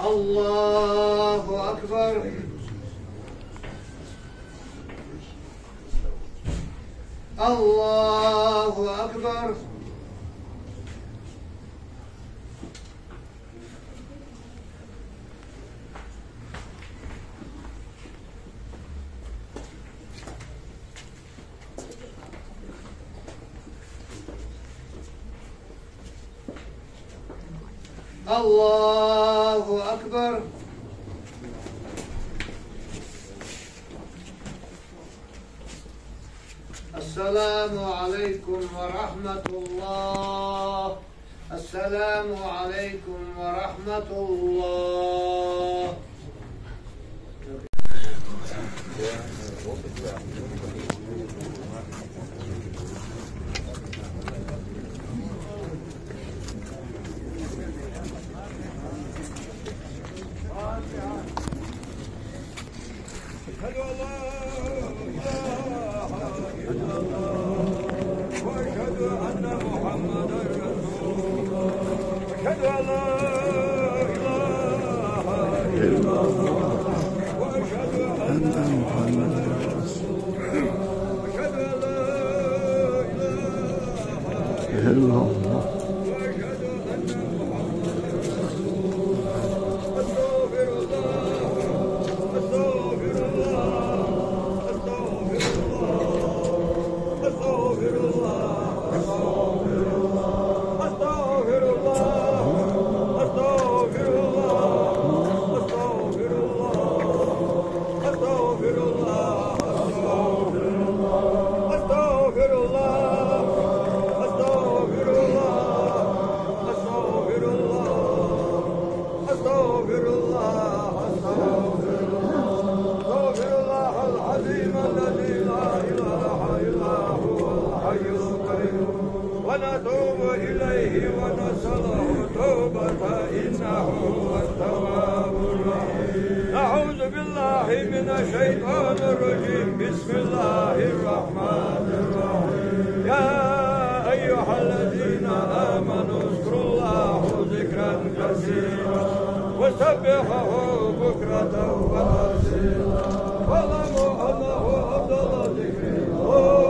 الله أكبر. الله أكبر. الله أكبر. السلام عليكم ورحمة الله. السلام عليكم ورحمة الله. ونتوب إليه ونسأله توبة إنه هو التواب الرحيم. أعوذ بالله من الشيطان الرجيم. بسم الله الرحمن الرحيم. يا أيها الذين آمنوا اذكروا الله ذكرا كثيرا وسبحه بكرة وأصيلا واعلموا أنه أفضل ذكر لا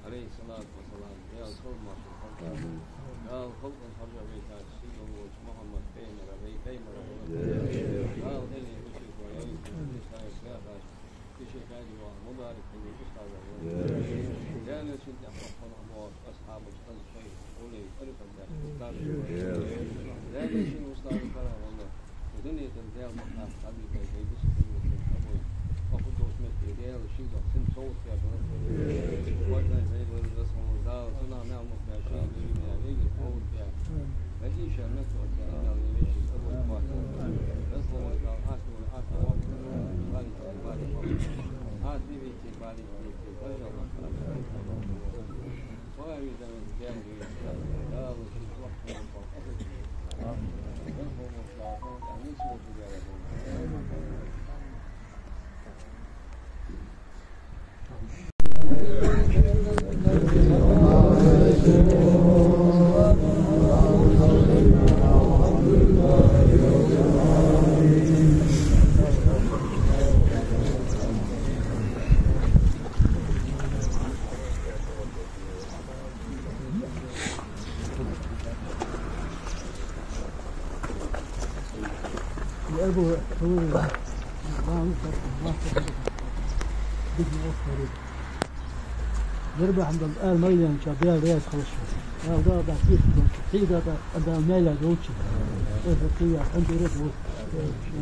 عليه الصلاة والسلام يا الخلق الحرة بيتها وبارك في الاستاذ لا نشد اخواننا واصحاب الخير ولي الف الاستاذ لا نشد استاذ الكرام والله ودنيا الدار مقام قبل ما يجلس وقد وصلت الى الشيء سن صوت يا بنات وقت زي الرسم والزار صنع نعم مباشر يعني القول يا هذه شامات وكأنه يمشي أول واحد نصر القاعات والعافية والغالي والغالي عاد في بيتي بالي بيتي فجر وأريد أن أتجاوز لا وشيء وقت من فرقته وهو مصلحة أن يسوى تجارته يربح عند الآن مليان شابيل رياض خلص هذا بعثيك تيجا عند الميلا جوتشي إيه عند رياض وش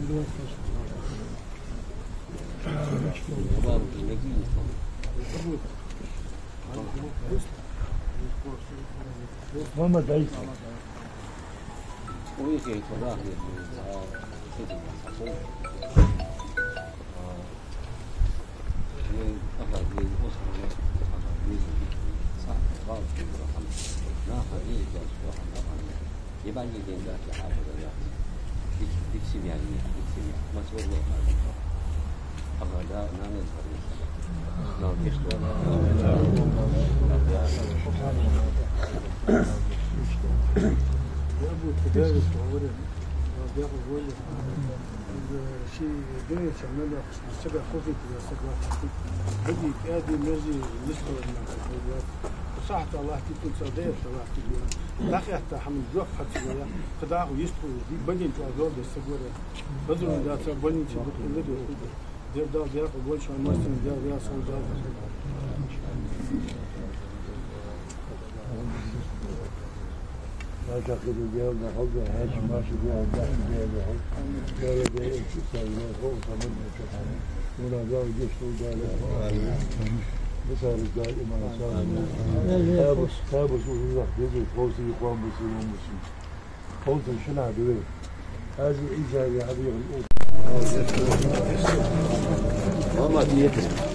رياض خلص ماما دايس ويجي تراهي一般一点的小孩或者要第七年ما شاء الله هذا نعمل لو تشتغل يا ابو تدارس وورد بياخذ ولا شيء دنيا شمالة السبع خوفي يا سبع بدي كادي نجي نسوي الموضوع صحت الله تكون صديق الله تبين لا حتى حمل جوف حتى ويا خداع ويستو دي بدين تعذب السبورة بدون ذات بني تبقى ولد ده بياخذ ولا شو مثلا ده بياخذ ده لا تأخذ الجواب حبه هاش ما شبيه الدحم جوابه لا يدري شو سوي له خوف من كذا ولا جاي جشوا جاله بس الرجال ما صار تابس ويروح يجي فوزي يقوم بسيرهم مسلم فوزي شنو عدوه هذه إجازة يا حبيبي الأولى ما ديته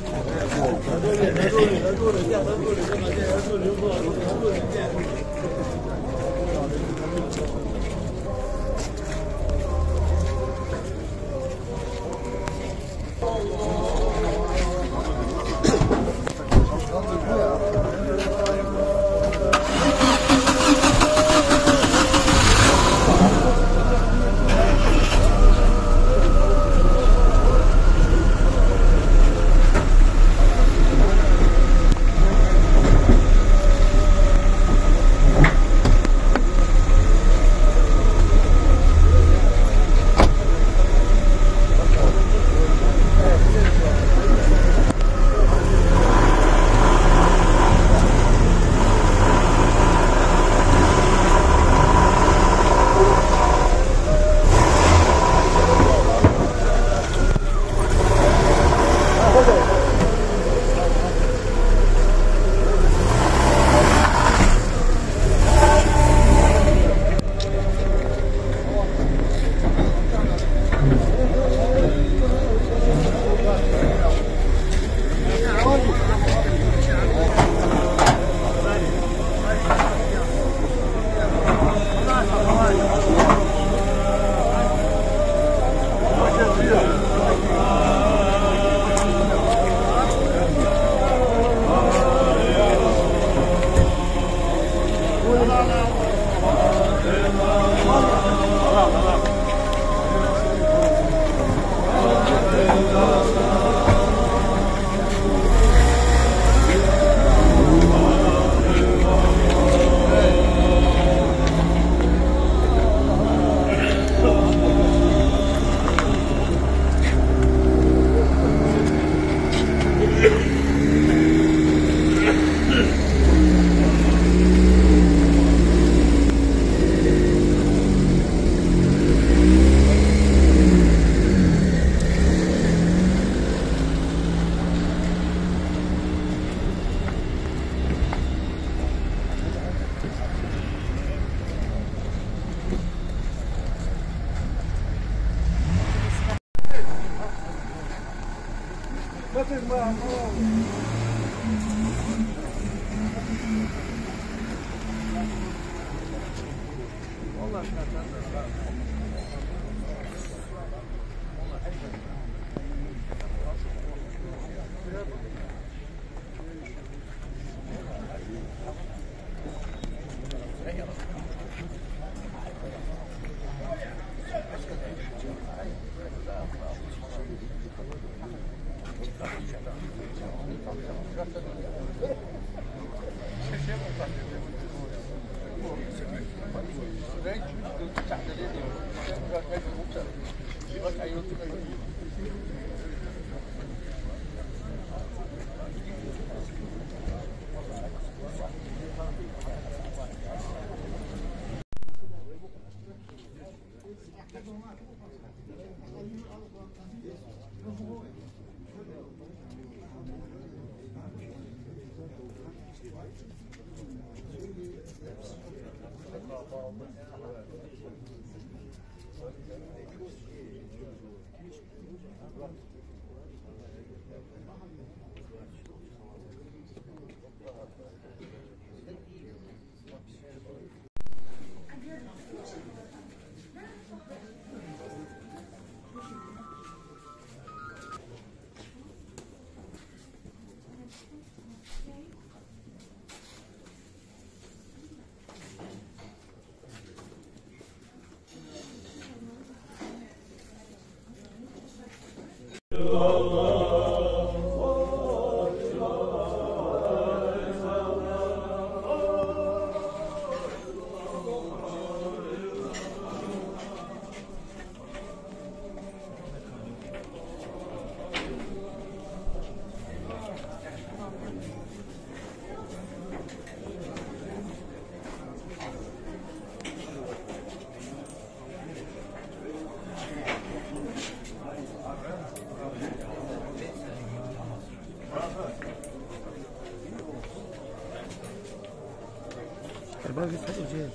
باقي تحط جيل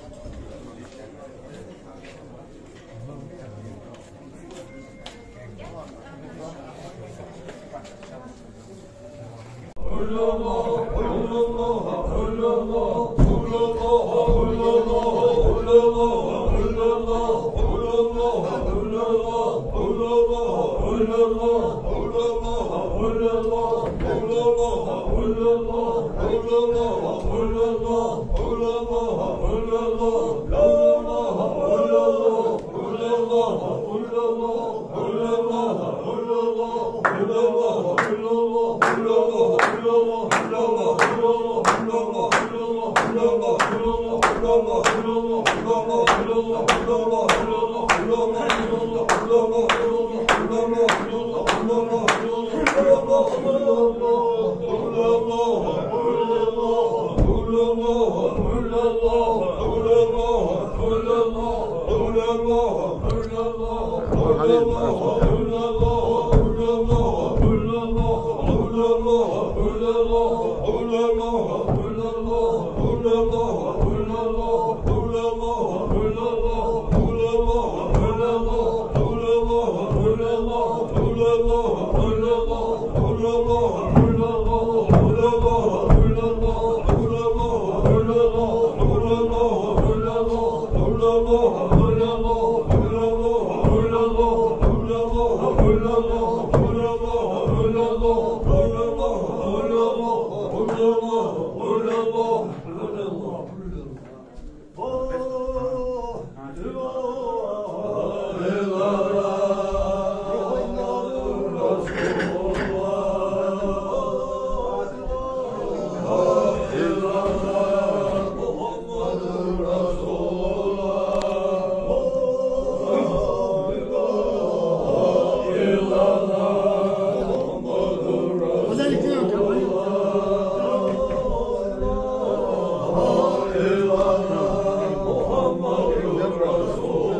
Muhammadur Rasul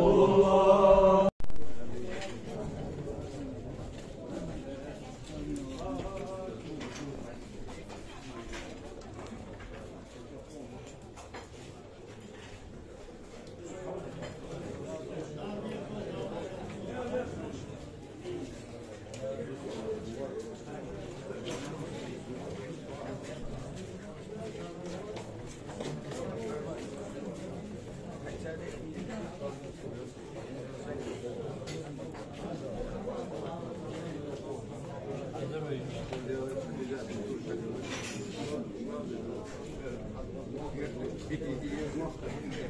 Thank you.